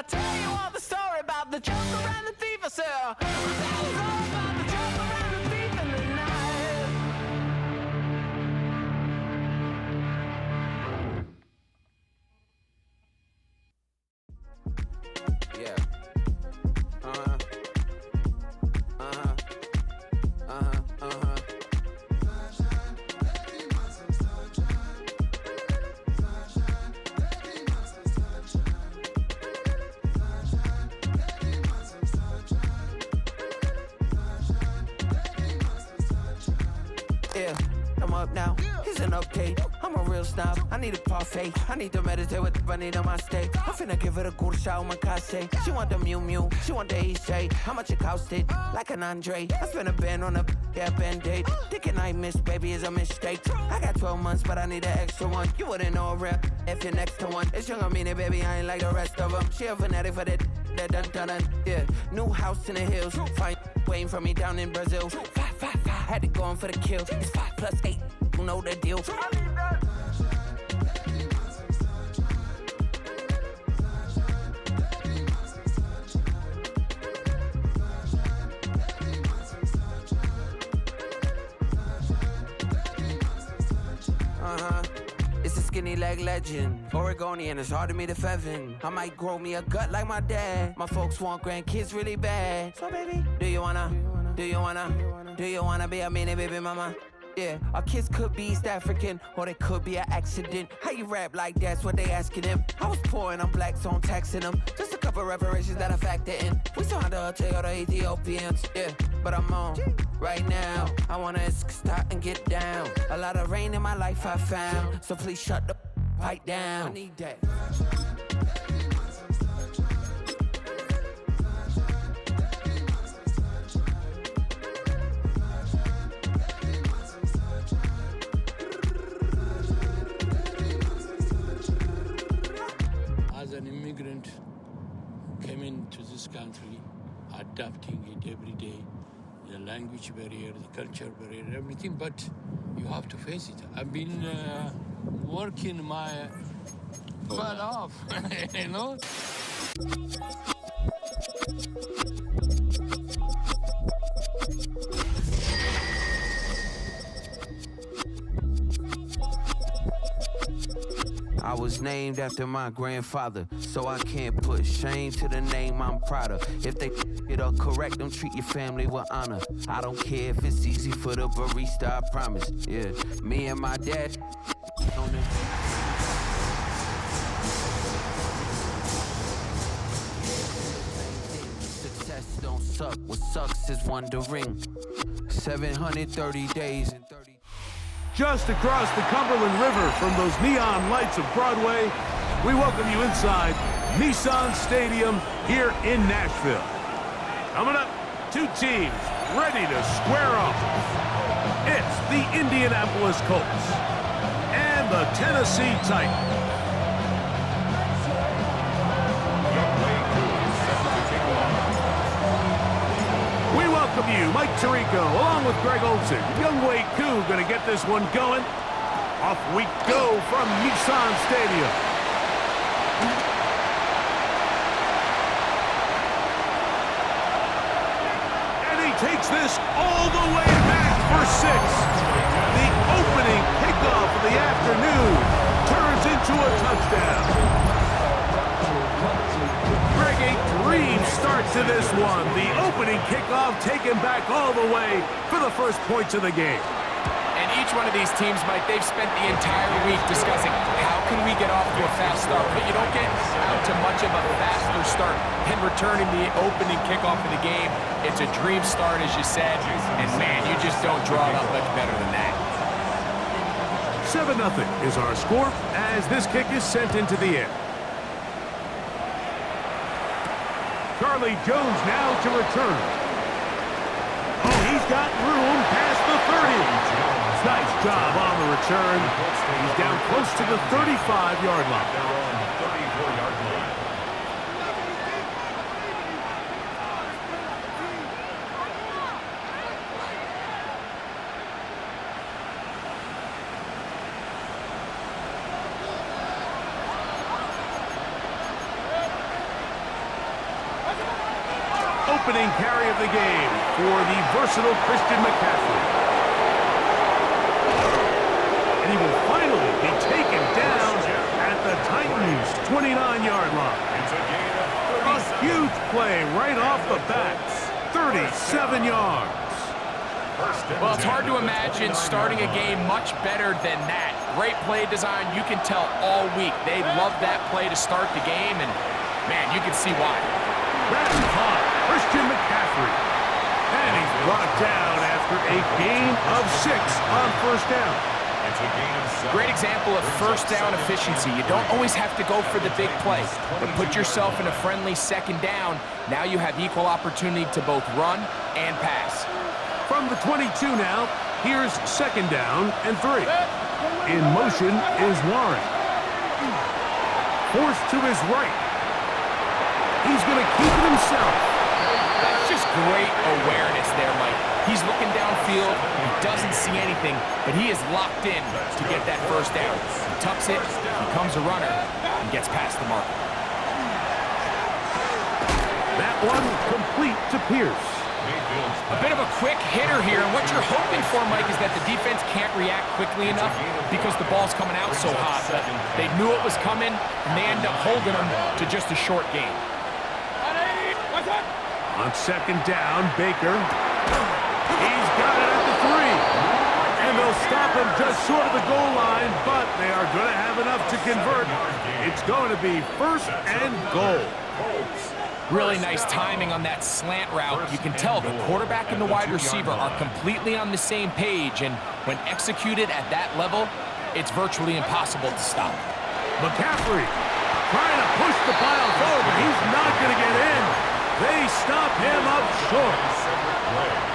I tell you all the story about the joker and the thief, I said, that was all about the joker and the thief in the night. Yeah. Yeah, I'm up now. Here's an update. I'm a real snob. I need a parfait. I need to meditate with the bunny on my steak. I'm finna give it a good shot on my case. She want the Mew Mew. She want the Eastside. How much it costed? Like an Andre. I spent a band on a band-aid. Thinking I missed, baby, is a mistake. I got 12 months, but I need an extra one. You wouldn't know a rep if you're next to one. It's young, I mean it, baby. I ain't like the rest of them. She a fanatic for that dun. Yeah, new house in the hills. Fine, waiting for me down in Brazil. 5. Had to go on for the kill. It's 5 + 8. You know the deal. It's a skinny leg legend. Oregonian, it's hard to meet a Fevin. I might grow me a gut like my dad. My folks want grandkids really bad. So baby, do you wanna be a mini baby mama? Yeah, our kids could be East African, or they could be an accident. How you rap like that's what they asking him. I was poor and I'm black, so I'm taxing them. Just a couple reparations that I factor in. We saw the Toyota Ethiopians, yeah, but I'm on right now. I wanna stop and get down. A lot of rain in my life I found, so please shut the pipe down. I need that. As an immigrant, came into this country, adapting it every day, the language barrier, the culture barrier, everything, but you have to face it. I've been working my butt off, you know? I was named after my grandfather, so I can't put shame to the name I'm proud of. If they it up correct, don't treat your family with honor. I don't care if it's easy for the barista, I promise. Yeah, me and my dad on it. Success don't suck, what sucks is wondering. 730 days and 30. Just across the Cumberland River from those neon lights of Broadway, we welcome you inside Nissan Stadium here in Nashville. Coming up, two teams ready to square off. It's the Indianapolis Colts and the Tennessee Titans. We welcome you, Mike Tirico, along with Greg Olson. Young Wei Koo going to get this one going. Off we go from Nissan Stadium. And he takes this all the way back for 6. The opening kickoff of the afternoon turns into a touchdown. Greg, a dream start to this one. The opening kickoff taken back all the way for the first points of the game. And each one of these teams, Mike, they've spent the entire week discussing how can we get off to a fast start. But you don't get out to much of a faster start than returning the opening kickoff of the game. It's a dream start, as you said. And, man, you just don't draw it up much better than that. 7-0 is our score as this kick is sent into the air. Charlie Jones now to return. Oh, he's got room past the 30. Nice job on the return. He's down close to the 35-yard line. opening carry of the game for the versatile Christian McCaffrey. And he will finally be taken down at the Titans' 29-yard line. A huge play right off the bat. 37 yards. Well, it's hard to imagine starting a game much better than that. Great play design. You can tell all week they love that play to start the game, and, man, you can see why. That's caught. Christian McCaffrey. And he's brought down after a gain of 6 on first down. Great example of first down efficiency. You don't always have to go for the big play, but put yourself in a friendly second down. Now you have equal opportunity to both run and pass. From the 22 now, here's second down and 3. In motion is Warren. Forced to his right. He's going to keep it himself. That's just great awareness there, Mike. He's looking downfield. He doesn't see anything, but he is locked in to get that first down. He tucks it, becomes a runner, and gets past the mark. That one complete to Pierce. A bit of a quick hitter here, and what you're hoping for, Mike, is that the defense can't react quickly enough because the ball's coming out so hot. But they knew it was coming, and they end up holding them to just a short gain. On second down, Baker. He's got it at the 3. And they'll stop him just short of the goal line, but they are going to have enough to convert. It's going to be first and goal. Really nice timing on that slant route. You can tell the quarterback and the wide receiver are completely on the same page, and when executed at that level, it's virtually impossible to stop. McCaffrey trying to push the pile forward, but he's not going to get in. They stop him up short.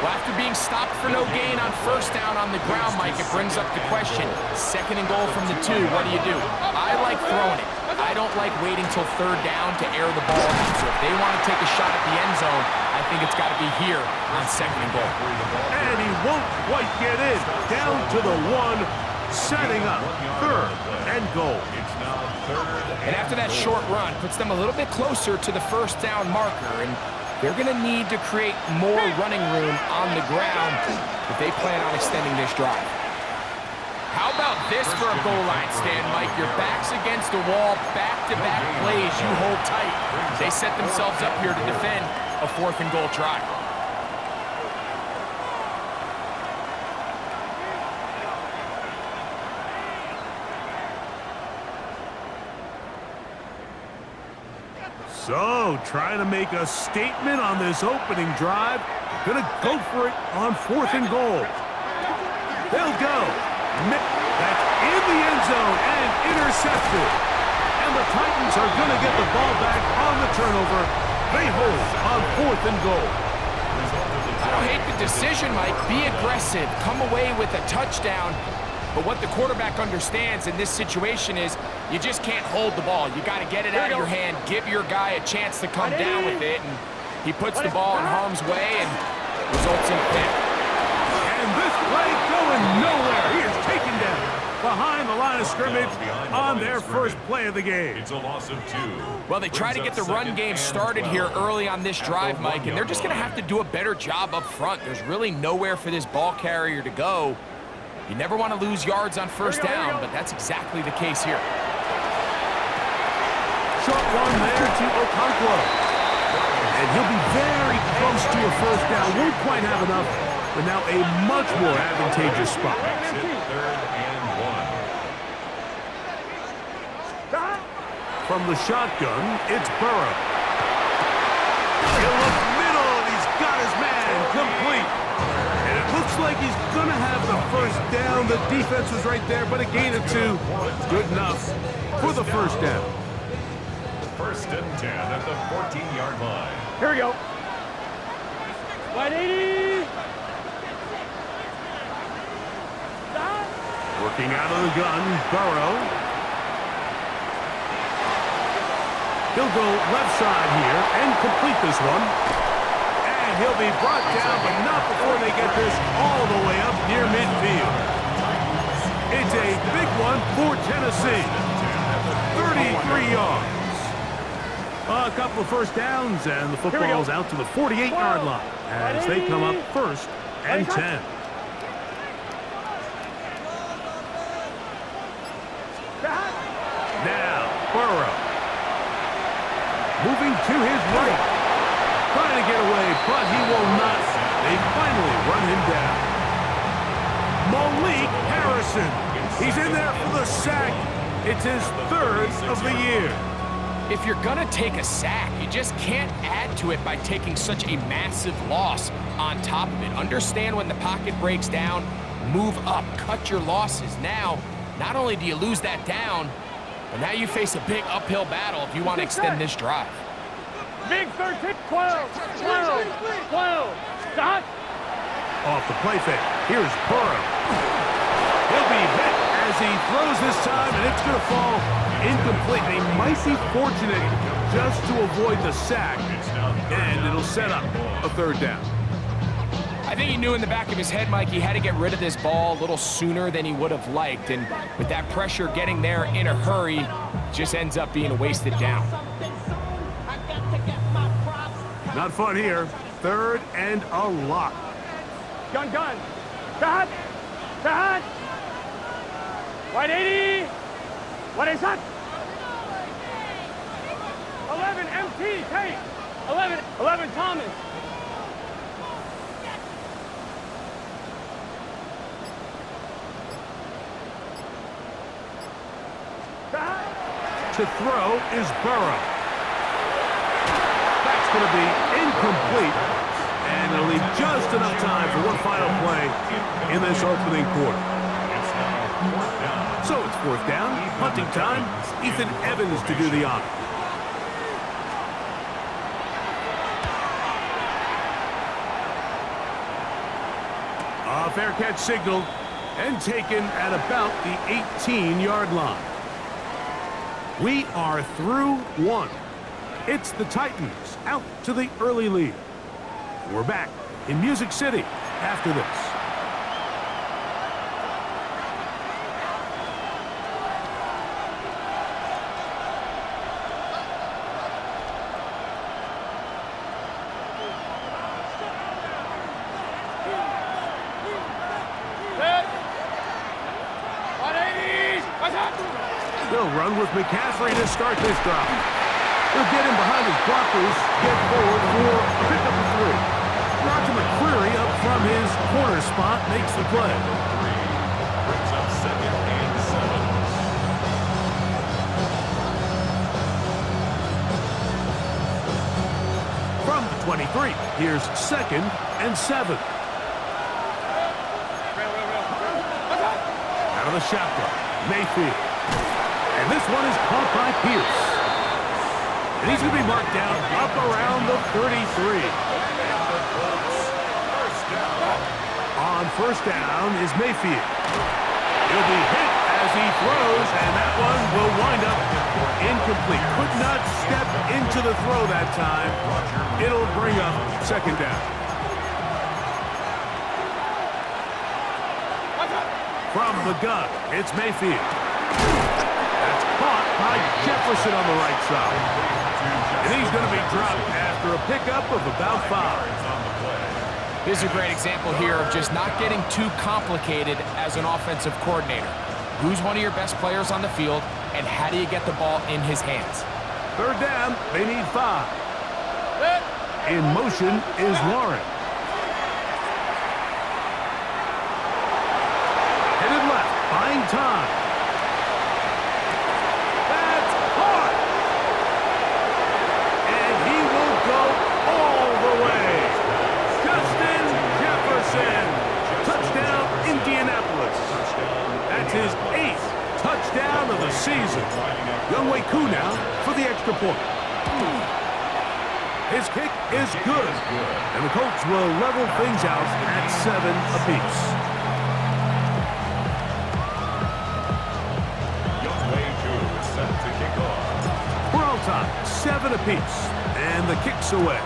Well, after being stopped for no gain on first down on the ground, Mike, it brings up the question. Second and goal from the 2, what do? I like throwing it. I don't like waiting till third down to air the ball out. So if they want to take a shot at the end zone, I think it's got to be here on second and goal. And he won't quite get in. Down to the 1, setting up third and goal. And after that short run, puts them a little bit closer to the first down marker, and they're going to need to create more running room on the ground if they plan on extending this drive. How about this for a goal line stand, Mike? Your back's against the wall, back-to-back plays, you hold tight. They set themselves up here to defend a 4th and goal try. So, trying to make a statement on this opening drive. Gonna go for it on 4th and goal. They'll go. That's in the end zone and intercepted. And the Titans are gonna get the ball back on the turnover. They hold on 4th and goal. I don't hate the decision, Mike. Be aggressive. Come away with a touchdown. But what the quarterback understands in this situation is you just can't hold the ball. You got to get it out of your hand, give your guy a chance to come down with it, and he puts the ball in harm's way and results in a pick. And this play going nowhere. He is taken down behind the line of scrimmage on their first play of the game. It's a loss of 2. Well, they try to get the run game started here early on this drive, Mike, and they're just going to have to do a better job up front. There's really nowhere for this ball carrier to go. You never want to lose yards on first down, but that's exactly the case here. Short one there to Okonkwo. And he'll be very close to a first down. Won't quite have enough, but now a much more advantageous spot. 3rd and 1. From the shotgun, it's Burrow. He'll look middle, and he's got his man complete. And it looks like he's going to have the first down. The defense was right there, but a gain of 2. Good enough for the first down. 1st and 10 at the 14-yard line. Here we go. 180. Working out of the gun, Burrow. He'll go left side here and complete this one. And he'll be brought down, but not before they get this all the way up near midfield. It's a big one for Tennessee. 33 yards. A couple of first downs, and the football's out to the 48-yard line as they come up 1st and 10. Now, Burrow. Moving to his right. Trying to get away, but he will not. They finally run him down. Malik Harrison. He's in there for the sack. It's his 3rd of the year. If you're going to take a sack, you just can't add to it by taking such a massive loss on top of it. Understand when the pocket breaks down, move up, cut your losses. Now, not only do you lose that down, but now you face a big uphill battle if you want to extend this drive. Big 13, 12, 12. Dot. Off the play fake. Here's Burrow. He'll be hit as he throws this time, and it's going to fall incomplete. They might be fortunate just to avoid the sack, and it'll set up a 3rd down. I think he knew in the back of his head, Mike, he had to get rid of this ball a little sooner than he would have liked, and with that pressure getting there in a hurry, just ends up being a wasted down. Not fun here. 3rd and a lot. Gun. Dot. Dot. 180. What is that? 11 MT, take. 11 Thomas. To throw is Burrow. That's going to be incomplete, and it'll leave just enough time for one final play in this opening quarter. So it's 4th down, punting time. Ethan Evans to do the honor. A fair catch signaled and taken at about the 18-yard line. We are through 1. It's the Titans out to the early lead. We're back in Music City after this. They'll run with McCaffrey to start this drive. They'll get him behind his blockers, get forward for a pickup of 3. Roger McCreary up from his corner spot makes the play. Brings up 2nd and 7. From the 23, here's 2nd and 7. Out of the shotgun, Mayfield. And this one is caught by Pierce. And he's going to be marked down up around the 33. On 1st down is Mayfield. He'll be hit as he throws, and that one will wind up incomplete. Could not step into the throw that time. It'll bring up 2nd down. From the gun, it's Mayfield. That's caught by Jefferson on the right side. And he's going to be dropped after a pickup of about 5. This is a great example here of just not getting too complicated as an offensive coordinator. Who's one of your best players on the field, and how do you get the ball in his hands? 3rd down, they need 5. In motion is Warren. Headed left, buying time. That's caught. And he will go all the way. Justin Jefferson. Touchdown, Indianapolis. That's his 8th touchdown of the season. Younghoe Koo now for the extra point. His kick is good. And the Colts will level things out at 7 apiece. Younghoe Koo is set to kick off. We're on top, 7 apiece. And the kick's away.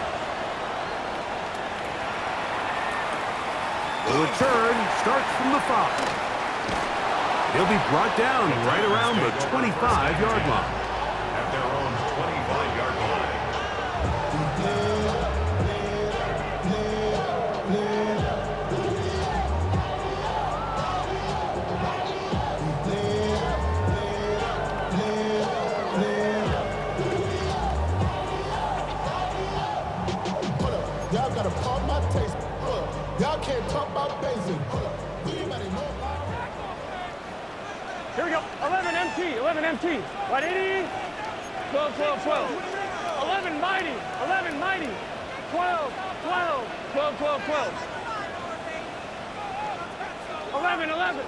The return starts from the 5. He'll be brought down right around the 25-yard line. At their own 25-yard line. gotta pump my taste. Y'all can't talk about basic. Anybody know? Here we go. 11 MT. 11 MT. 180. 12, 12, 12. 11 mighty. 11 mighty. 12, 12. 12, 12, 12. 11, 11.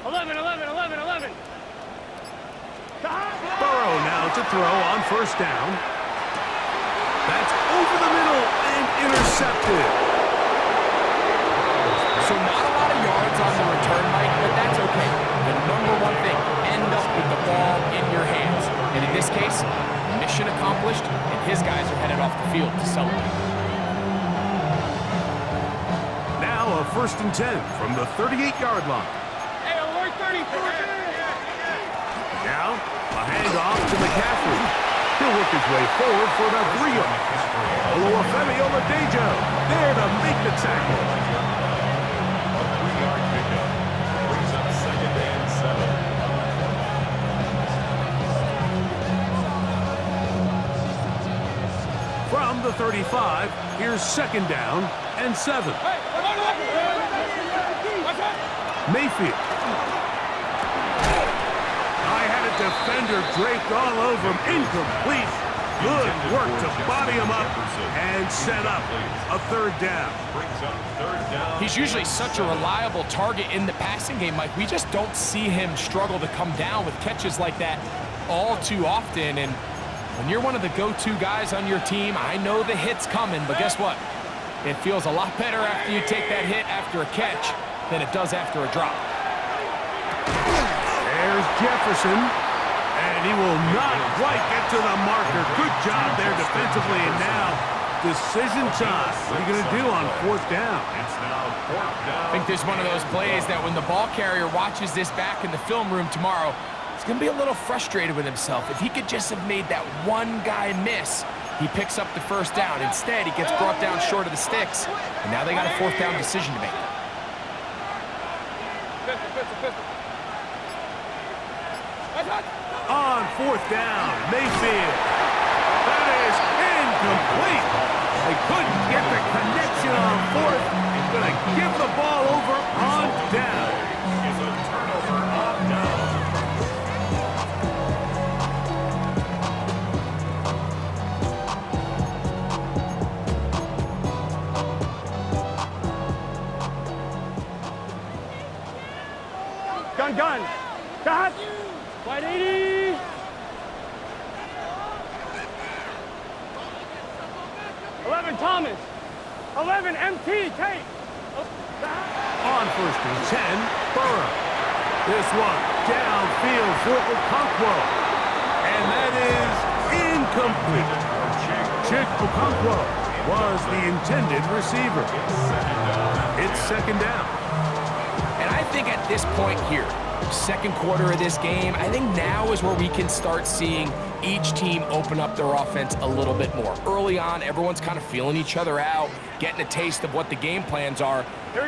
11, 11, 11, 11. Burrow now to throw on first down. That's over the middle and intercepted. So not a lot of yards on the return, Mike, but that's okay. The number one thing, end up with the ball in your hands. And in this case, mission accomplished, and his guys are headed off the field to celebrate. Now a 1st and 10 from the 38-yard line. Hey, alert 34. Now a handoff to McCaffrey. He'll work his way forward for about 3 yards. Oluwafemi Oladejo there to make the tackle. A 3-yard pickup brings up 2nd and 7. From the 35, here's 2nd down and 7. Mayfield. I had a defender draped all over him. Incomplete. Good work to body him up and set up a 3rd down. Brings up 3rd down. He's usually such a reliable target in the passing game, Mike. We just don't see him struggle to come down with catches like that all too often. And when you're one of the go-to guys on your team, I know the hit's coming, but guess what? It feels a lot better after you take that hit after a catch than it does after a drop. There's Jefferson, and he will not quite get to the marker. Good job there defensively, and now decision time. What are you going to do on 4th down? It's now 4th down. I think there's one of those plays that when the ball carrier watches this back in the film room tomorrow, he's going to be a little frustrated with himself. If he could just have made that one guy miss, he picks up the 1st down. Instead, he gets brought down short of the sticks, and now they got a 4th down decision to make. On 4th down, Mayfield. That is incomplete. They couldn't get the connection on 4th. Going to give the ball over on down. Is a turnover on down. Gun. Stop. 180. 11 Thomas. 11 MT. Take. On 1st and 10, Burrow. This one downfield for Okonkwo. And that is incomplete. Chick Okonkwo was the intended receiver. It's 2nd down. And I think at this point here, 2nd quarter of this game, I think now is where we can start seeing each team open up their offense a little bit more. Early on, everyone's kind of feeling each other out, getting a taste of what the game plans are.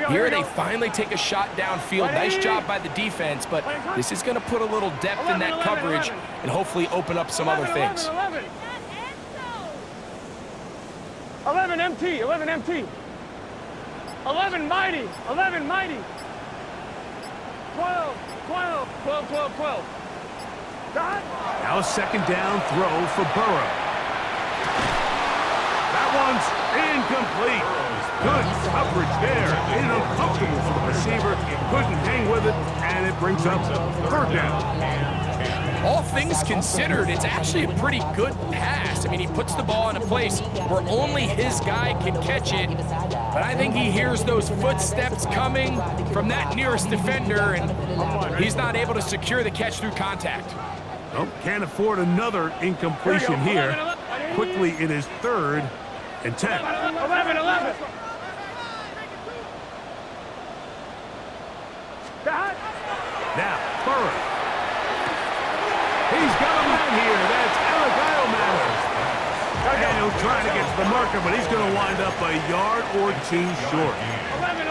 Here they finally take a shot downfield. Nice job by the defense, but this is going to put a little depth in that coverage and hopefully open up some other things. 11 MT. 11 MT. 11 mighty. 11 mighty. 12, 12, 12, 12, 12. Now a 2nd down throw for Burrow. That one's incomplete. Good coverage there. Made it uncomfortable for the receiver. Couldn't hang with it, and it brings up 3rd down. All things considered, it's actually a pretty good pass. I mean, he puts the ball in a place where only his guy can catch it. But I think he hears those footsteps coming from that nearest defender, and he's not able to secure the catch through contact. Well, can't afford another incompletion here. Quickly in his 3rd and 10. 11. Now, Burrow. He's got a man here. That's Eligio Matters. And he'll try to get to the marker, but he's going to wind up a yard or 2 short. 11.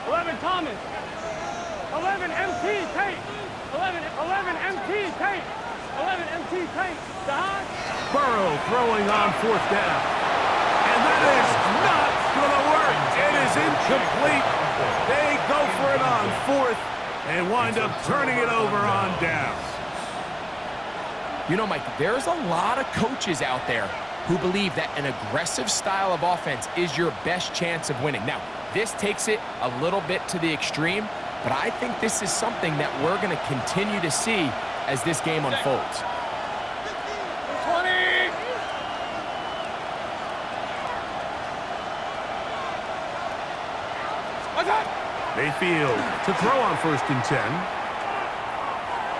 11 Thomas. 11 MT Tate. 11 MT Tate. 11 MT Tate. Burrow throwing on 4th down. And that is not going to work. It is incomplete. They go for it on 4th and wind up turning it over on down. You know, Mike, there's a lot of coaches out there who believe that an aggressive style of offense is your best chance of winning. Now, this takes it a little bit to the extreme, but I think this is something that we're going to continue to see as this game unfolds. 20! What's that? Mayfield to throw on 1st and 10.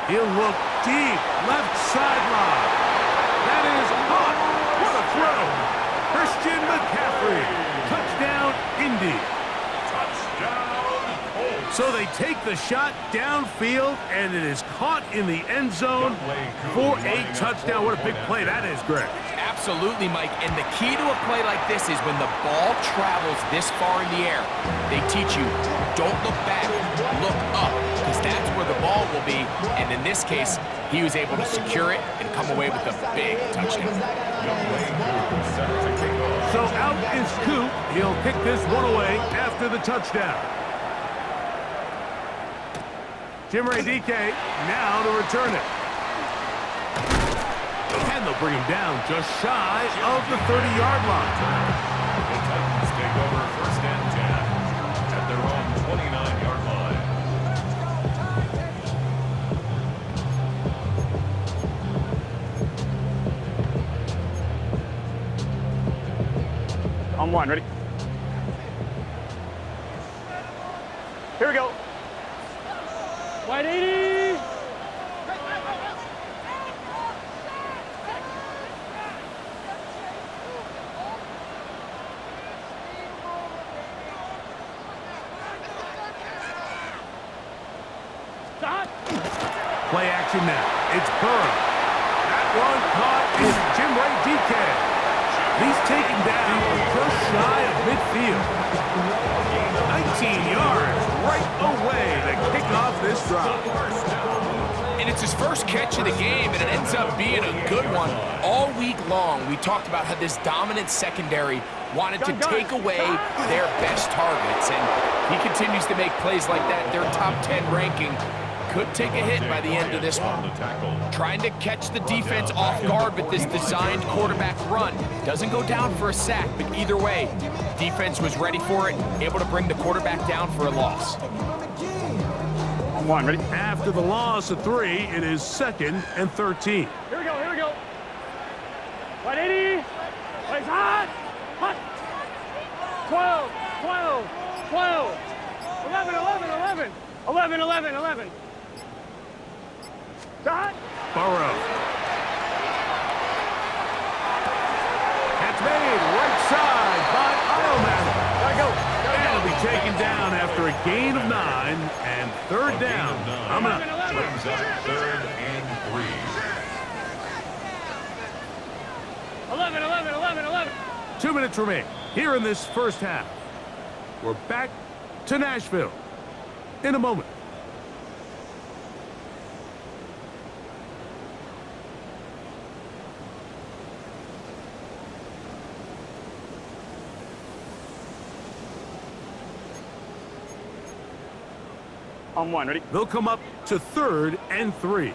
He'll look deep, left sideline. That is hot. What a throw. Christian McCaffrey. Touchdown, Indy. So they take the shot downfield, and it is caught in the end zone for a touchdown. What a big play that is, Greg. Absolutely, Mike. And the key to a play like this is when the ball travels this far in the air, they teach you, don't look back, look up, because that's where the ball will be. And in this case, he was able to secure it and come away with a big touchdown. So out is Coop. He'll kick this one away after the touchdown. Jim Ray DK now to return it. And they'll bring him down just shy of the 30-yard line. The Titans take over 1st and 10 at their own 29-yard line. On 1, ready? Here we go. Wide 80! Stop! Play action now. It's Burrow. That one caught is Jim Ray DK. He's taken down just shy of midfield. 19 yards right away to kick off this drive. And it's his first catch of the game, and it ends up being a good one. All week long, we talked about how this dominant secondary wanted to take away their best targets, and he continues to make plays like that. Their top 10 ranking could take a hit by the end of this one. Trying to catch the defense off guard with this designed quarterback run. Doesn't go down for a sack, but either way, defense was ready for it, able to bring the quarterback down for a loss. On 1, ready? After the loss of 3, it is 2nd and 13. Here we go, here we go. 180. Plays hot. Hot. 12, 12, 12. 11, 11, 11. 11, 11, 11. Dot. Burrow. That's made right side by Ironman. Gotta go. And it'll be taken down after a gain of 9 and 3rd down. I'm up. Brings up 3rd and 3. 11, 11, 11, 11. 2 minutes remain here in this first half. We're back to Nashville in a moment. On 1, ready? They'll come up to 3rd and 3.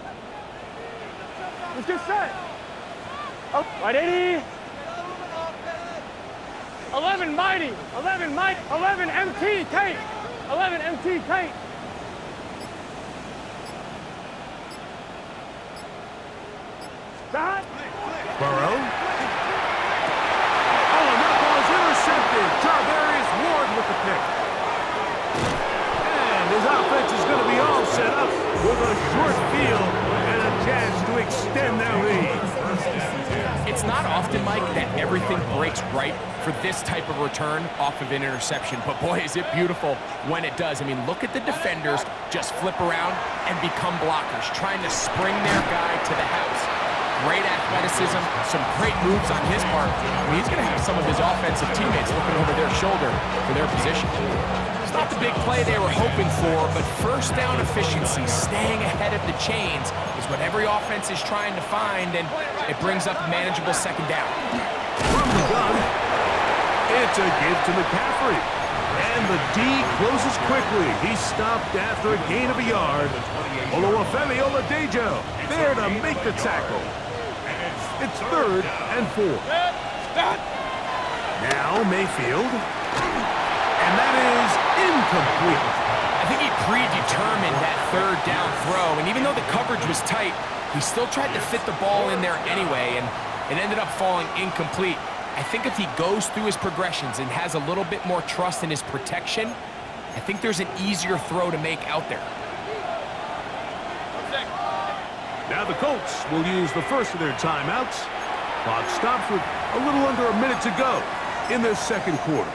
Let's get set. Oh, 180. 11 mighty. 11 mighty. 11 MT tight. 11 MT tight. Dot. Burrow. Oh, and that ball is intercepted. Jarvarius Ward with the pick. And his offense is going to be all set up with a short field and a chance to extend their lead. It's not often, Mike, that everything breaks right for this type of return off of an interception, but boy, is it beautiful when it does. I mean, look at the defenders just flip around and become blockers, trying to spring their guy to the house. great athleticism, some great moves on his part. I mean, he's going to have some of his offensive teammates looking over their shoulder for their position. It's not the big play they were hoping for, but first down efficiency, staying ahead of the chains, is what every offense is trying to find, and it brings up a manageable second down. From the gun, it's a give to McCaffrey. And the D closes quickly. He's stopped after a gain of a yard. Oluwafemi Oladejo there to make the tackle. It's 3rd and 4. Now Mayfield. And that is incomplete. I think he predetermined that 3rd down throw, and even though the coverage was tight, he still tried to fit the ball in there anyway, and it ended up falling incomplete. I think if he goes through his progressions and has a little bit more trust in his protection, I think there's an easier throw to make out there. Now the Colts will use the first of their timeouts. Clock stops with a little under a minute to go in this second quarter.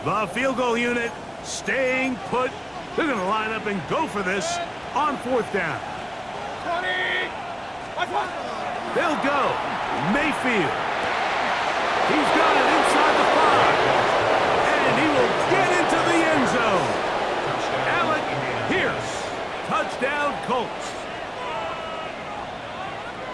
The field goal unit staying put. They're going to line up and go for this on 4th down. 20! They'll go. Mayfield. He's got it inside the 5. And he will get into the end zone. Alec Pierce. Touchdown Colts.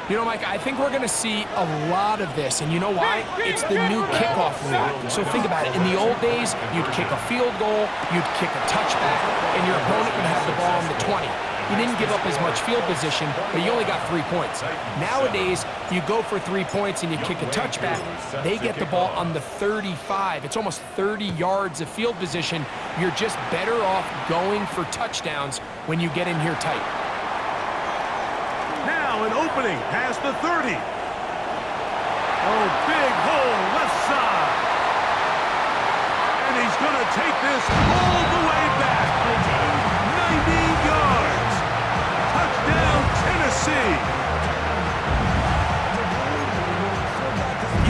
You know, Mike, I think we're going to see a lot of this, and you know why? It's the new kickoff rule. So think about it. In the old days, you'd kick a field goal, you'd kick a touchback, and your opponent would have the ball on the 20. You didn't give up as much field position, but you only got 3 points. Nowadays, you go for 3 points and you kick a touchback, they get the ball on the 35. It's almost 30 yards of field position. You're just better off going for touchdowns when you get in here tight. Now an opening past the 30. Oh, big hole left side. And he's going to take this all the way back. 90 yards. Touchdown, Tennessee.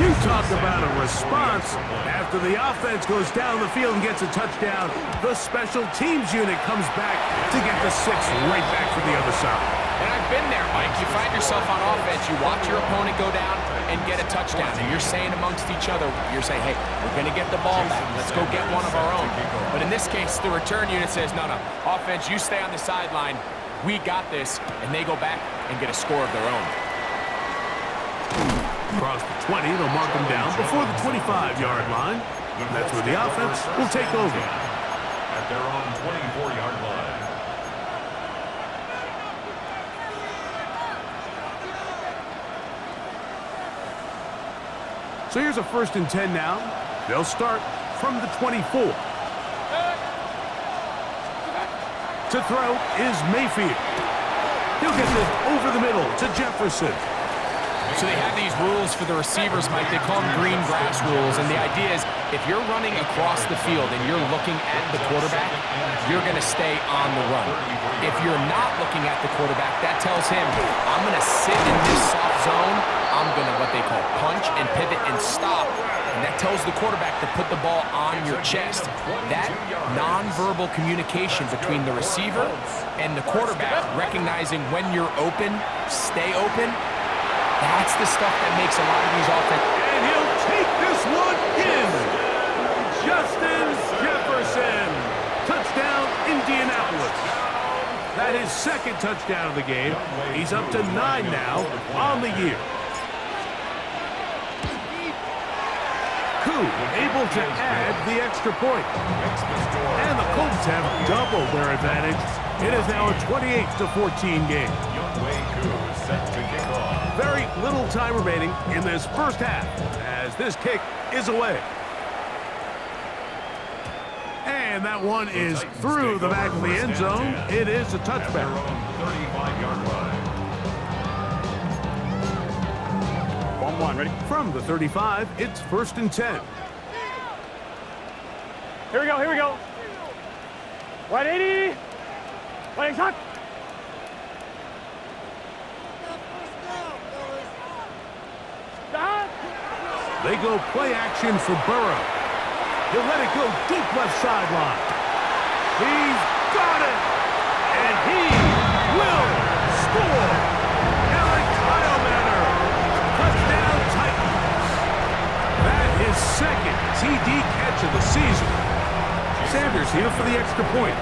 You talk about a response. After the offense goes down the field and gets a touchdown, the special teams unit comes back to get the 6 right back from the other side. And I've been there, Mike. You find yourself on offense, you watch your opponent go down and get a touchdown, and you're saying amongst each other, you're saying, hey, we're going to get the ball back. Let's go get one of our own. But in this case, the return unit says, no, offense, you stay on the sideline. We got this, and they go back and get a score of their own. Across the 20, they'll mark them down before the 25-yard line. That's where the offense will take over. At their own 24-yard line. So here's a 1st and 10 now. They'll start from the 24. To throw is Mayfield. He'll get this over the middle to Jefferson. So they have these rules for the receivers, Mike. They call them green grass rules. And the idea is if you're running across the field and you're looking at the quarterback, you're going to stay on the run. If you're not looking at the quarterback, that tells him, I'm going to sit in this soft zone. I'm going to what they call punch and pivot and stop. And that tells the quarterback to put the ball on your chest. That nonverbal communication between the receiver and the quarterback, recognizing when you're open, stay open, that's the stuff that makes a lot of these offenses. And he'll take this one in. Justin Jefferson. Touchdown, Indianapolis. That is 2nd touchdown of the game. He's up to 9 now on the year. Koo able to add the extra point. And the Colts have doubled their advantage. It is now a 28-14 game. Set to kick off. Very little time remaining in this first half as this kick is away. And that one is through the back of the end zone. It is a touchback. 35-yard line. 1-1, ready? From the 35, it's 1st and 10. Here we go. 180. Waiting shot. They go play action for Burrow. He'll let it go deep left sideline. He's got it. And he will score. Eric Heilmanner. Touchdown Titans. That is second TD catch of the season. Sanders here for the extra point.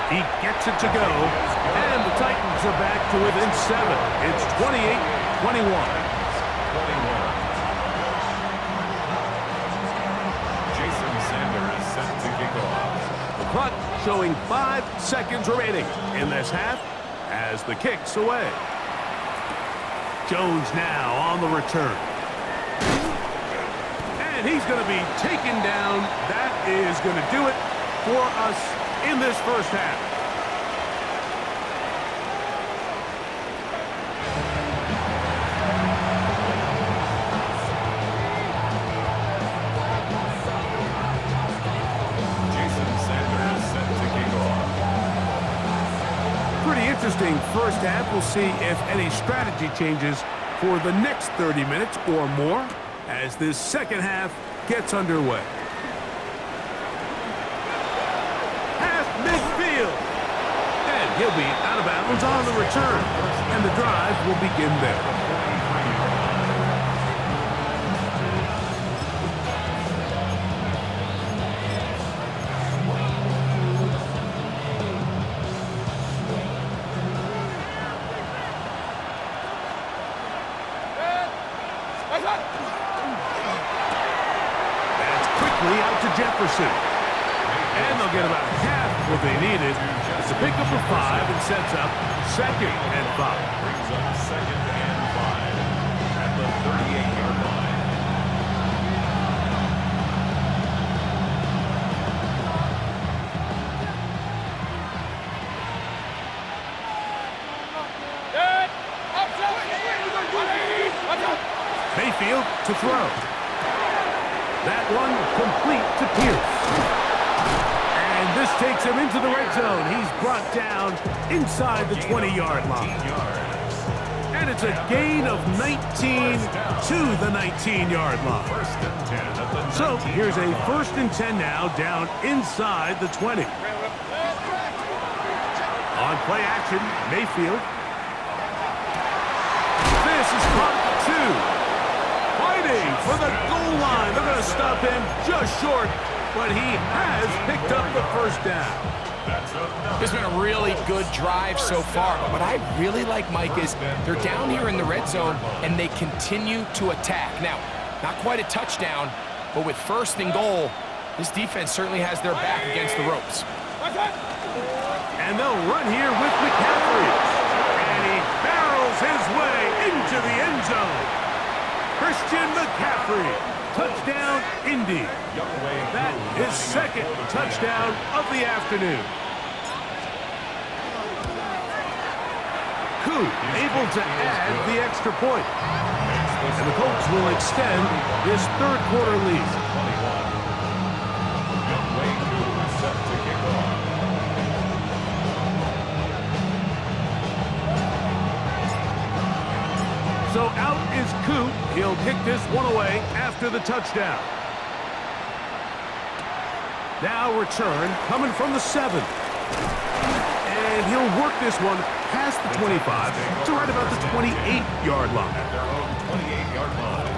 He gets it to go, and the Titans are back to within 7. It's 28-21. Jason Sanders set to kick off. The clock showing 5 seconds remaining in this half as the kick's away. Jones now on the return. And he's going to be taken down. That is going to do it for us in this first half. Jason Sanders set to kick off. Pretty interesting first half. We'll see if any strategy changes for the next 30 minutes or more as this second half gets underway. Midfield. And he'll be out of bounds on the return. And the drive will begin there. That's quickly out to Jefferson. And they'll get about half what they needed. It's a pickup of 5 and sets up 2nd and 5. Brings up 2nd and 5 at the 38-yard line. Mayfield to throw. That one complete to Pierce. And this takes him into the red zone. He's brought down inside the 20-yard line. And it's a gain of 19 to the 19-yard line. So here's a 1st and 10 now down inside the 20. On play action, Mayfield. This is caught at 2. Fighting for the goal line. They're going to stop him just short, but he has picked up the first down. It's been a really good drive so far, but what I really like, Mike, is they're down here in the red zone, and they continue to attack. Now, not quite a touchdown, but with 1st and goal, this defense certainly has their back against the ropes. And they'll run here with McCaffrey. And he barrels his way into the end zone. Christian McCaffrey, touchdown, Indy. That is 2nd touchdown of the afternoon. Koo able to add the extra point. And the Colts will extend this 3rd quarter lead. So out is Koo. He'll kick this one away after the touchdown. Now return coming from the 7. And he'll work this one past the 25 to right about the 28-yard line. At their own 28-yard line.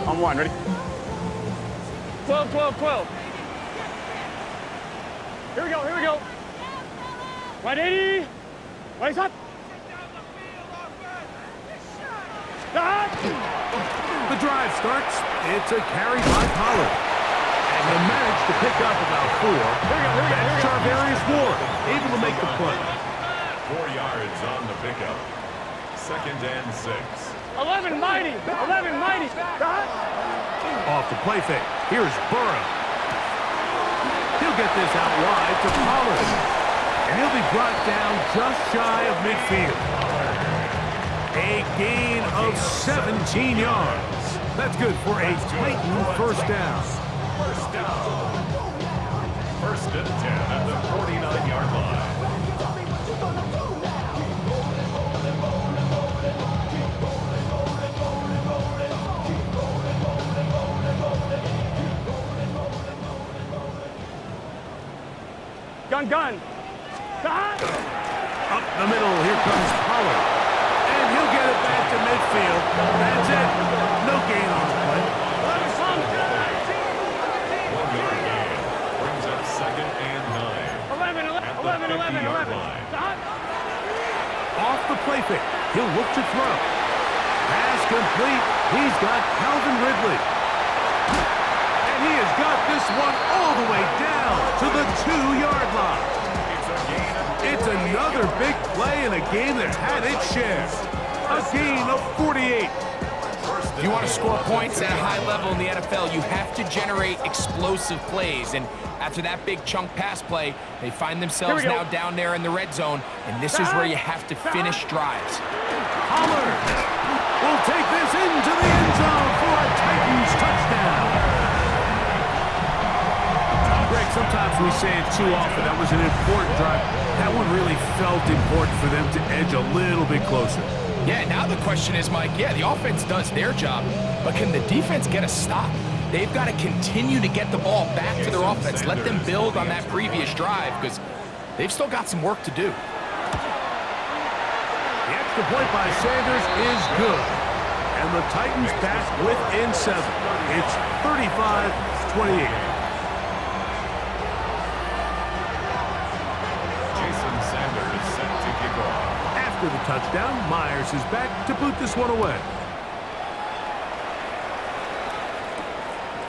On 1, ready? 12, 12, 12. Here we go, here we go. 180. Waist up. Stop. The drive starts. It's a carry by Pollard. And they manage to pick up about 4. That's Charvarius Ward, able to make the play. 4 yards on the pickup. 2nd and 6. 11 mighty. 11 mighty. Stop. Off the play fake. Here's Burrow. He'll get this out wide to Pollard. And he'll be brought down just shy of midfield. A gain of 17 yards. That's good for a Titan first down. First down. First and 10 at the 49-yard line. Gun. Up the middle, here comes Pollard. And he'll get it back to midfield. That's it. No gain on the play. 1 yard gain. Brings up second and 9. 11. Off the play fake. He'll look to throw. Pass complete. He's got Calvin Ridley. And he has got this one all the way down to the 2-yard line. It's another big play in a game that had its share. A gain of 48. If you want to score points at a high level in the NFL, you have to generate explosive plays. And after that big chunk pass play, they find themselves now down there in the red zone. And this is where you have to finish drives. Pollard will take this into the end zone for a Titans touchdown. Greg, sometimes we say it too often. That was an important drive. That one really felt important for them to edge a little bit closer. Yeah, now the question is, Mike, the offense does their job, but can the defense get a stop? They've got to continue to get the ball back to their offense. Let them build on that previous drive because they've still got some work to do. The extra point by Sanders is good. And the Titans back within 7. It's 35-28. After the touchdown, Myers is back to boot this one away.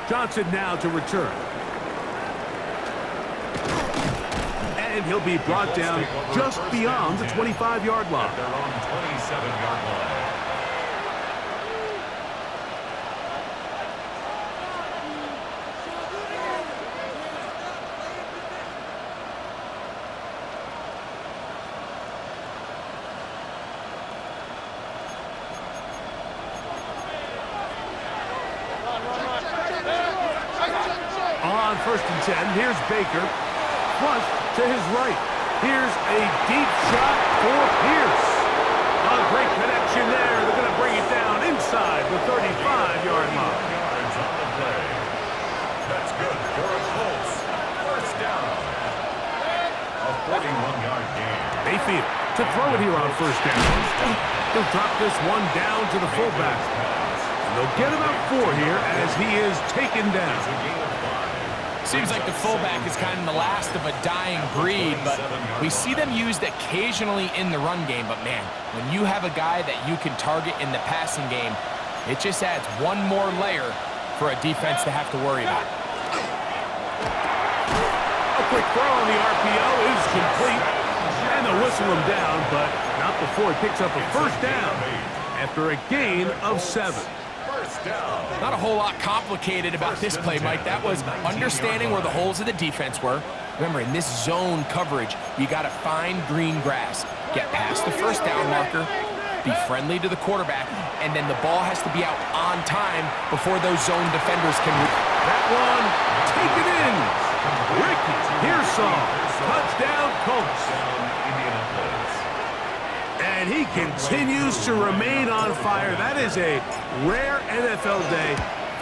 Johnson now to return. And he'll be brought down just beyond the 25-yard line. They're on 27-yard line. On 1st and 10, here's Baker. Flush to his right. Here's a deep shot for Pierce. A great connection there. They're going to bring it down inside the 35-yard line. Yards on the play. That's good for a Colts. First down. A 41-yard gain. Mayfield to throw it here on 1st down. He'll drop this one down to the fullback. And they'll get about 4 here as he is taken down. Seems like the fullback is kind of the last of a dying breed, but we see them used occasionally in the run game. But, man, when you have a guy that you can target in the passing game, it just adds one more layer for a defense to have to worry about. A quick throw on the RPO is complete. And they'll whistle him down, but not before he picks up a first down after a gain of 7. Not a whole lot complicated about this play, Mike. That was understanding where the holes of the defense were. Remember, in this zone coverage, you got to find green grass, get past the first down marker, be friendly to the quarterback, and then the ball has to be out on time before those zone defenders can... That one, taken in. Ricky Pearsall, touchdown Colts. And he continues to remain on fire. That is a rare NFL day. 5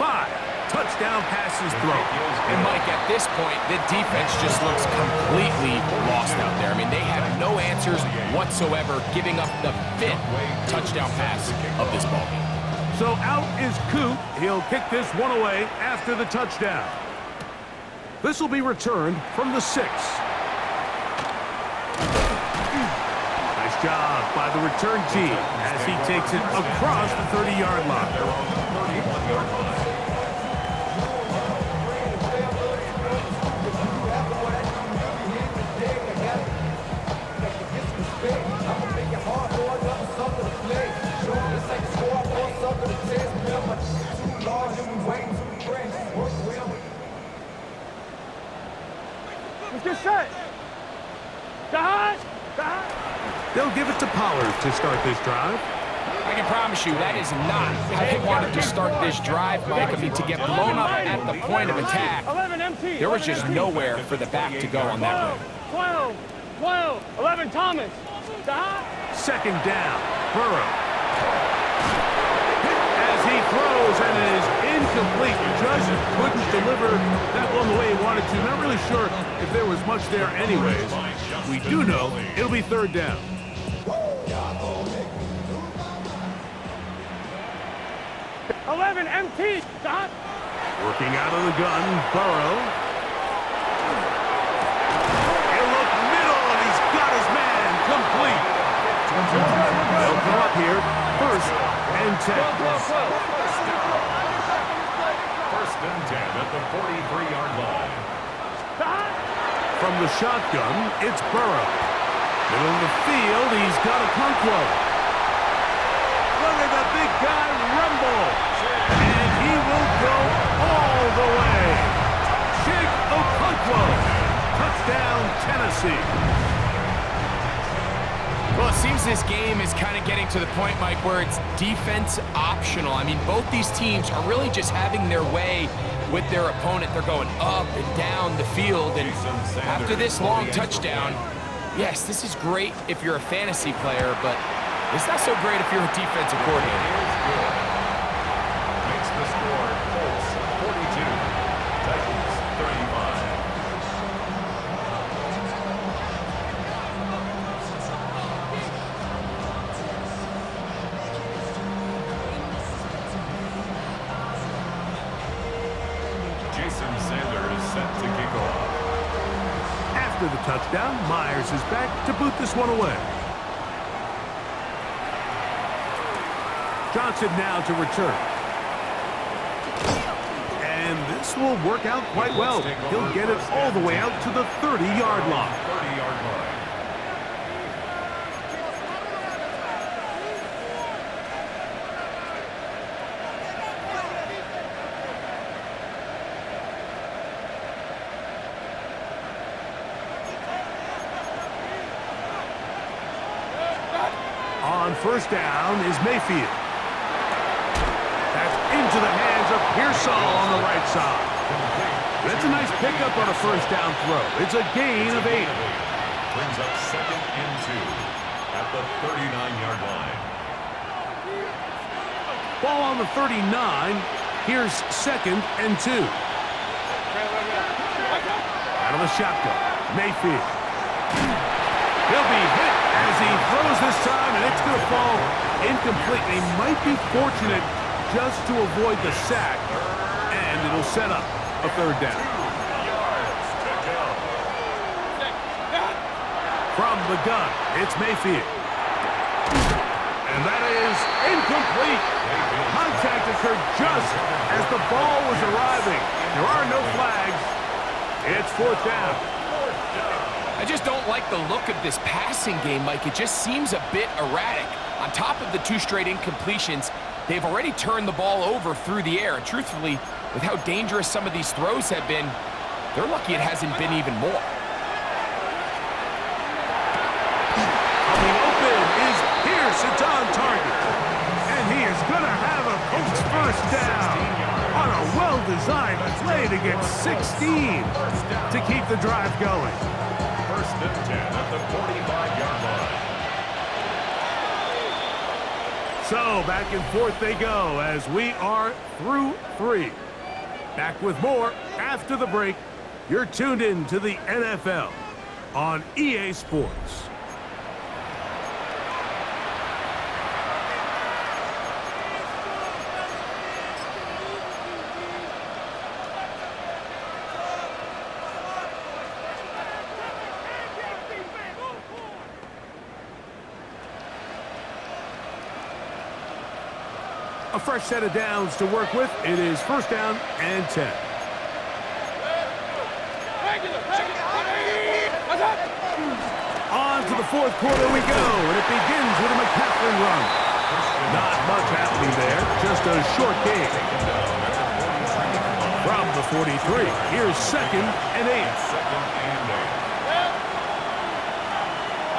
touchdown passes thrown. And, Mike, at this point, the defense just looks completely lost out there. I mean, they have no answers whatsoever, giving up the 5th touchdown pass of this ballgame. So out is Coop. He'll kick this one away after the touchdown. This will be returned from the 6. Nice job by the return team as he takes it across the 30-yard line. They're on the 31-yard line. Let's get set. They'll give it to Pollard to start this drive. I can promise you that is not how they wanted to start this drive, Mike. I mean, to get blown up at the point of attack, there was just nowhere for the back to go on that run. 12, 11, Thomas. Second down, Burrow. Hit as he throws, and it is incomplete. Just couldn't deliver that one the way he wanted to. Not really sure if there was much there anyways. We do know it'll be third down. 11, MT, Dot. Working out of the gun, Burrow. He'll look middle, and he's got his man complete. They'll come up here, 1st and 10. First and 10 at the 43-yard line. From the shotgun, it's Burrow. Middle of the field, he's got a Okonkwo. Look at the big guy rumble. And he will go all the way. Jake Okonkwo. Touchdown, Tennessee. Well, it seems this game is kind of getting to the point, Mike, where it's defense optional. I mean, both these teams are really just having their way with their opponent. They're going up and down the field. And after this long touchdown, yes, this is great if you're a fantasy player, but it's not so great if you're a defensive coordinator. Makes the score Colts 42, Titans 35. Jason Sanders set to kick off. After the touchdown, Myers is back to boot this one away. Johnson now to return. And this will work out quite well. He'll get it all the way out to the 30-yard line. 30-yard line. On first down is Mayfield. That's into the hands of Pearsall on the right side. That's a nice pickup on a first down throw. It's a gain of 8. Brings up 2nd and 2 at the 39-yard line. Ball on the 39. Here's 2nd and 2. Out of the shotgun, Mayfield. He'll be hit as he throws this time, and it's going to fall incomplete. He might be fortunate just to avoid the sack, and it'll set up a third down. From the gun, it's Mayfield. And that is incomplete. Contact occurred just as the ball was arriving. There are no flags. It's 4th down. I just don't like the look of this passing game, Mike. It just seems a bit erratic. On top of the 2 straight incompletions, they've already turned the ball over through the air. And truthfully, with how dangerous some of these throws have been, they're lucky it hasn't been even more. Coming open is Pierce. It's on target. And he is going to have a Colts first down on a well-designed play to get 16 to keep the drive going. 1st and 10 at the 45-yard line. So back and forth they go as we are through 3. Back with more after the break. You're tuned in to the NFL on EA Sports. A fresh set of downs to work with. It is 1st down and 10. On to the 4th quarter we go, and it begins with a McCaffrey run. Not much happening there, just a short gain. From the 43, here's 2nd and 8.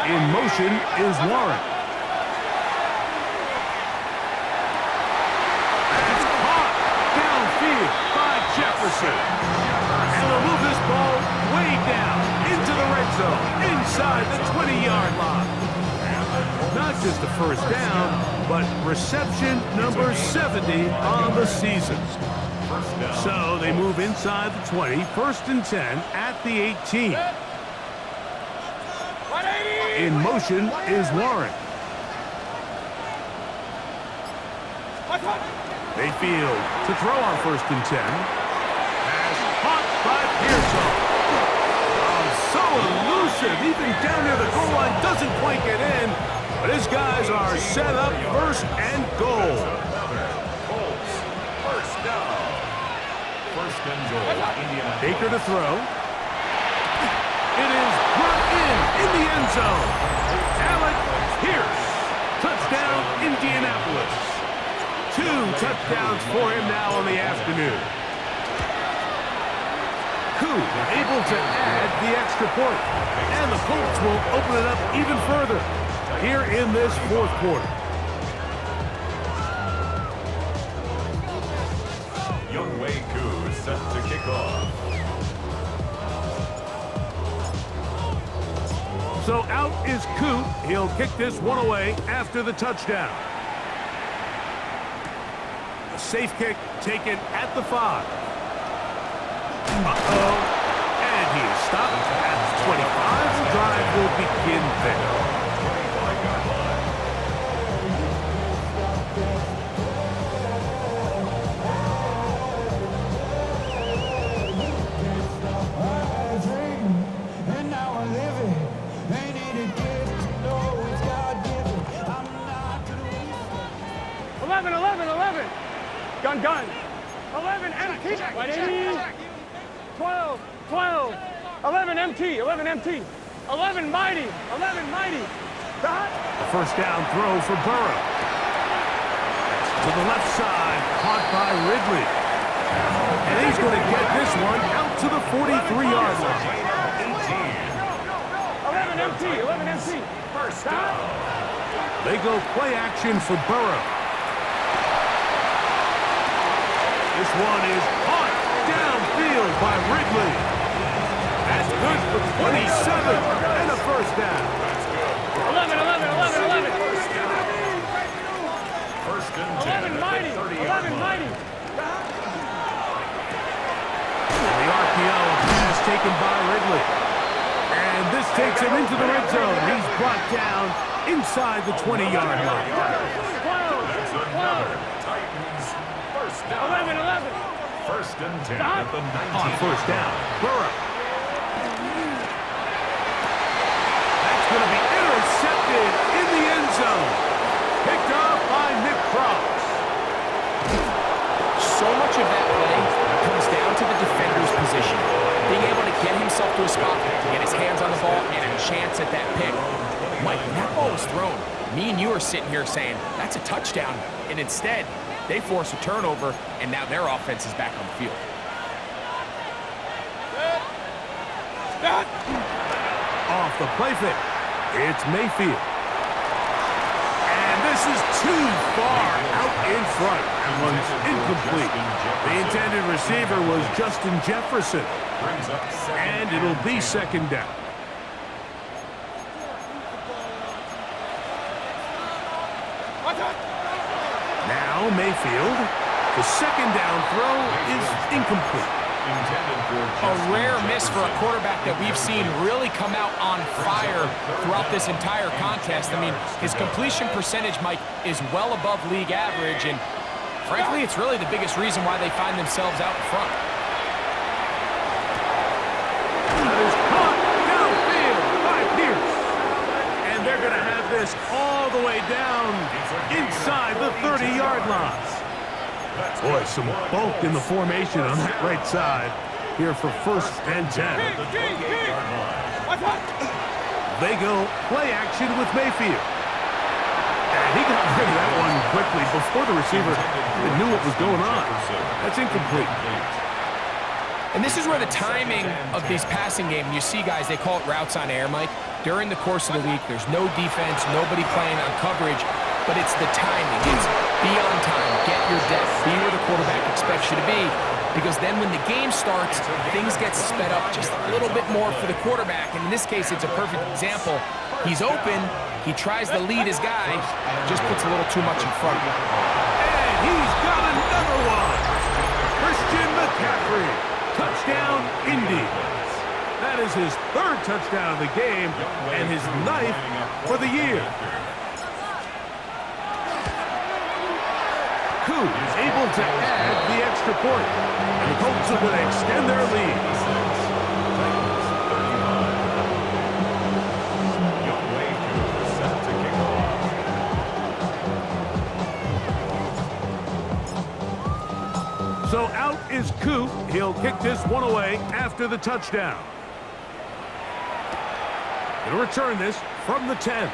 In motion is Warren. That's caught downfield by Jefferson. And they'll move this ball way down into the red zone, inside the 20-yard line. Not just a first down, but reception number 70 on the season. So they move inside the 20, 1st and 10 at the 18. In motion is Warren. Mayfield to throw on 1st and 10. Pass caught by Pearson. Oh, so elusive. Even down near the goal line, doesn't quite get in. But his guys are set up 1st and goal. First down. 1st and goal. Indiana. Baker to throw. It is brought in the end zone. Alec Pierce. Touchdown, Indianapolis. 2 touchdowns for him now on the afternoon. Koo able to add the extra point. And the Colts will open it up even further here in this 4th quarter. Younghoe Koo set to kick off. So out is Koo. He'll kick this one away after the touchdown. A safe kick taken at the 5. Uh-oh. And he is stopped at the 25. The drive will begin there. Gun. 11 MT. 12. 11 MT. 11 mighty. Dot. A first down throw for Burrow. To the left side, caught by Ridley. And he's going to get this one out to the 43-yard line. 11 MT. First down. They go play action for Burrow. This one is caught downfield by Ridley. That's good for 27 and a first down. 11. First and 10 at the 30-yard line. The RPO pass taken by Ridley. And this takes him into the red zone. He's brought down inside the 20-yard line. That's another Titans first down. 11. First and 10 at the 19. On first down, Burrow. That's going to be intercepted in the end zone. Picked up by Nick Cross. So much of that play comes down to the defender's position. Being able to get himself to a spot, to get his hands on the ball, and a chance at that pick. Mike, when that ball was thrown, me and you are sitting here saying, that's a touchdown. And instead, they force a turnover, and now their offense is back on the field. Off the play fake, it's Mayfield. And this is too far out in front. That one's incomplete. The intended receiver was Justin Jefferson. And it'll be second down. Now Mayfield. The second down throw is incomplete. A rare miss for a quarterback that we've seen really come out on fire throughout this entire contest. I mean, his completion percentage, Mike, is well above league average, and frankly, it's really the biggest reason why they find themselves out in front. That is caught downfield by Pierce. And they're going to have this all the way down inside the 30-yard line. Boy, some bulk in the formation on that right side here for first and 10. They go play action with Mayfield. And he got rid of that one quickly before the receiver even knew what was going on. That's incomplete. And this is where the timing of these passing game, you see guys, they call it routes on air, Mike. during the course of the week, there's no defense, nobody playing on coverage, but it's the timing. It's be on time, get your depth, be where the quarterback expects you to be, because then when the game starts, things get sped up just a little bit more for the quarterback. And in this case, it's a perfect example. He's open, he tries to lead his guy, just puts a little too much in front of him. And he's got another one. Christian McCaffrey, touchdown, Indy. That is his third touchdown of the game and his 9th for the year. Koo is able to add the extra point, and the Colts are going to extend their lead. So out is Koo. He'll kick this one away after the touchdown. He'll return this from the 10.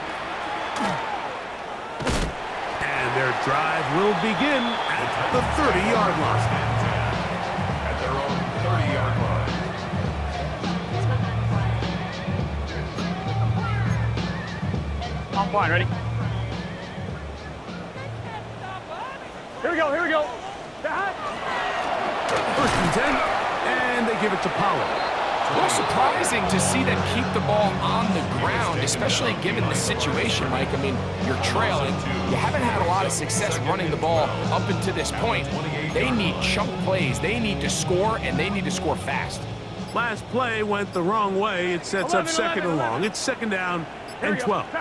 And their drive will begin at the 30-yard line. At their own 30-yard line. I'm fine, ready? Here we go, here we go. First and 10, and they give it to Pollard. A little surprising to see them keep the ball on the ground, especially given the situation, Mike. I mean, you're trailing. You haven't had a lot of success running the ball up until this point. They need chunk plays. They need to score, and they need to score fast. Last play went the wrong way. It sets up second and long. It's second down and 12. A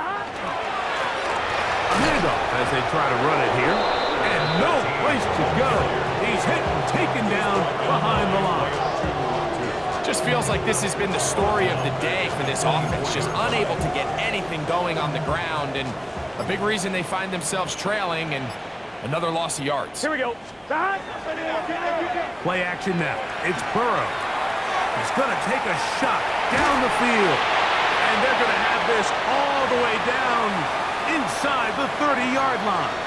handoff as they try to run it here. And no place to go. He's hit and taken down behind the line. Just feels like this has been the story of the day for this offense, just unable to get anything going on the ground, and a big reason they find themselves trailing and another loss of yards. Here we go. Play action now. It's Burrow. He's going to take a shot down the field, and they're going to have this all the way down inside the 30-yard line.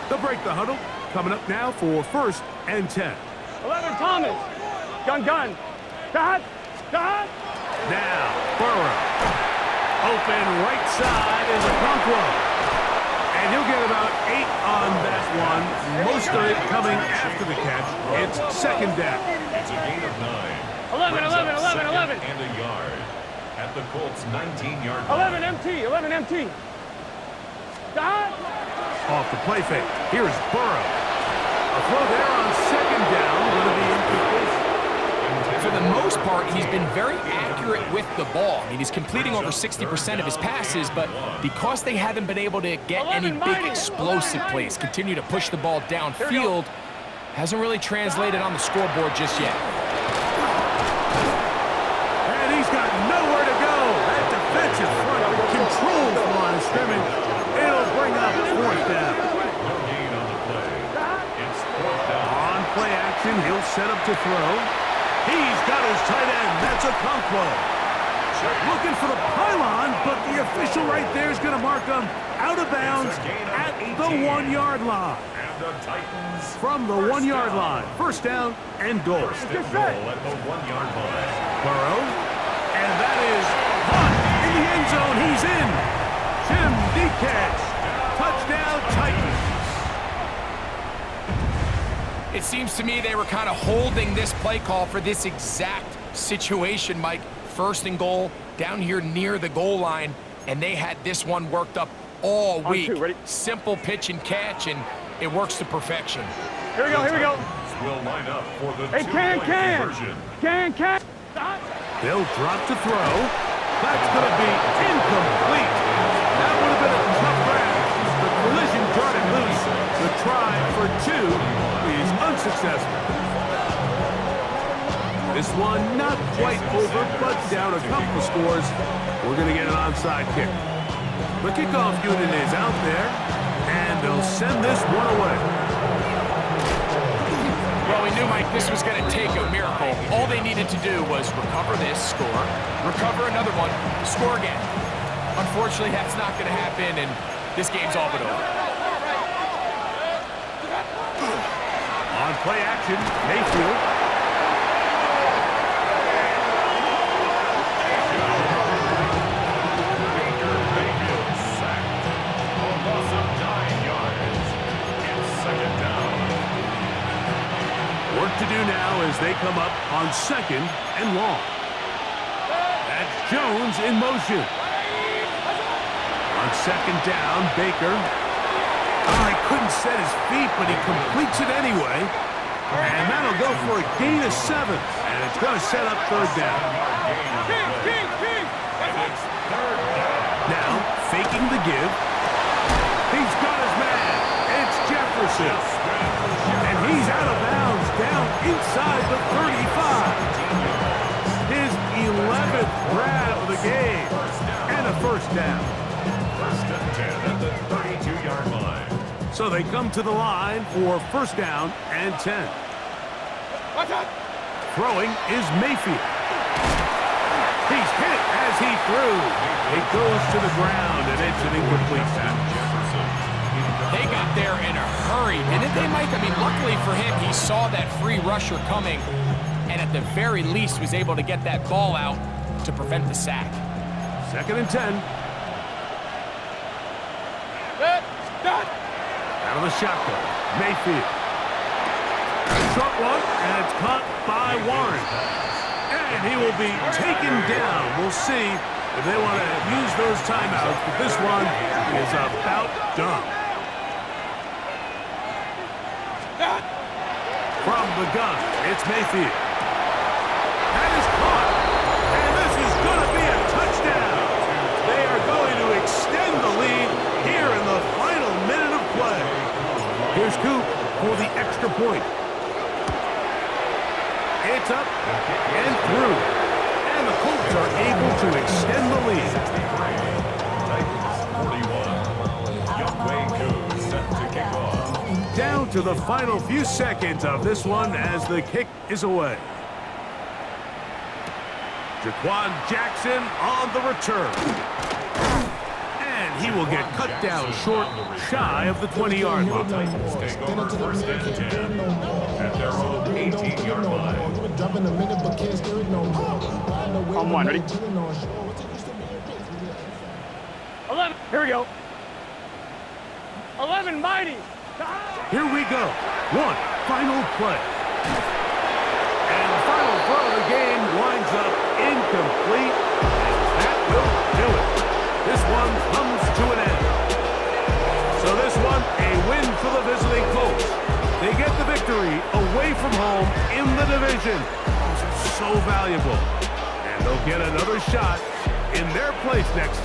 They'll break the huddle. Coming up now for first and 10. 11, Thomas. Gun. Dot. Now, Burrow. Open right side is Okonkwo. And he'll get about 8 on that one. Most of it coming after the catch. It's second down. It's a gain of 9. 11. And a yard at the Colts' 19-yard line. 11 MT. Dot. Off the play fake. Here's Burrow. A throw there on second down. Going to be incomplete. For the most part, he's been very accurate with the ball. I mean, he's completing over 60% of his passes, but because they haven't been able to get any big explosive plays, continue to push the ball downfield, hasn't really translated on the scoreboard just yet. And he's got nowhere to go. That defensive front controls the line of scrimmage. It'll bring up fourth down. No gain on the play. It's fourth down. On play action, he'll set up to throw. He's got his tight end. That's Okonkwo. Looking for the pylon, but the official right there is going to mark him out of bounds at the 1-yard line. And the Titans From the 1-yard line. First down and goal. first and goal at the 1-yard line. Burrow. And that is caught in the end zone. He's in. Jim Dekatch. Touchdown Titans. It seems to me they were kind of holding this play call for this exact situation, Mike. First and goal, down here near the goal line, and they had this one worked up all week. Simple pitch and catch, and it works to perfection. Here we go. Will line up for the Hey, two-point conversion. Can. They'll drop to throw. That's going to be incomplete. That would have been a tough grab. The collision darted loose. The try for 2 is unsuccessful. This one not quite over, but down a couple of scores. We're going to get an onside kick. The kickoff unit is out there, and they'll send this one away. Well, we knew, Mike, this was going to take a miracle. All they needed to do was recover this, score, recover another one, score again. Unfortunately, that's not going to happen, and this game's all but over. On play action, Mayfield. now as they come up on 2nd and long. That's Jones in motion. On 2nd down, Baker. Oh, he couldn't set his feet, but he completes it anyway. And that'll go for a gain of 7. And it's going to set up 3rd down. Now, faking the give. He's got his man. It's Jefferson. And he's out of bounds down inside the 35. His 11th grab of the game. And a 1st down. 1st and 10 at the 32-yard line. So they come to the line for 1st down and 10. Throwing is Mayfield. He's hit as he threw. It goes to the ground, and it's an incomplete pass. They got there in a hurry, didn't they, Mike? I mean, luckily for him, he saw that free rusher coming, and at the very least was able to get that ball out to prevent the sack. 2nd and 10. Out of the shotgun, Mayfield. Short one, and it's caught by Warren. And he will be taken down. We'll see if they want to use those timeouts, but this one is about done. From the gun, it's Mayfield. That is caught, and this is going to be a touchdown. They are going to extend the lead here in the final minute of play. Here's Coop for the extra point. It's up and through, and the Colts are able to extend the lead. Down to the final few seconds of this one as the kick is away. Jaquan Jackson on the return. And he will get cut down short, shy of the 20-yard line. Take over 1st and 10 at their own 18-yard line. On 1, ready? 11, here we go. 11, mighty. Here we go. One final play. And the final throw of the game winds up incomplete. And that will do it. This one comes to an end. So this one, a win for the visiting Colts. They get the victory away from home in the division. So valuable. And they'll get another shot in their place next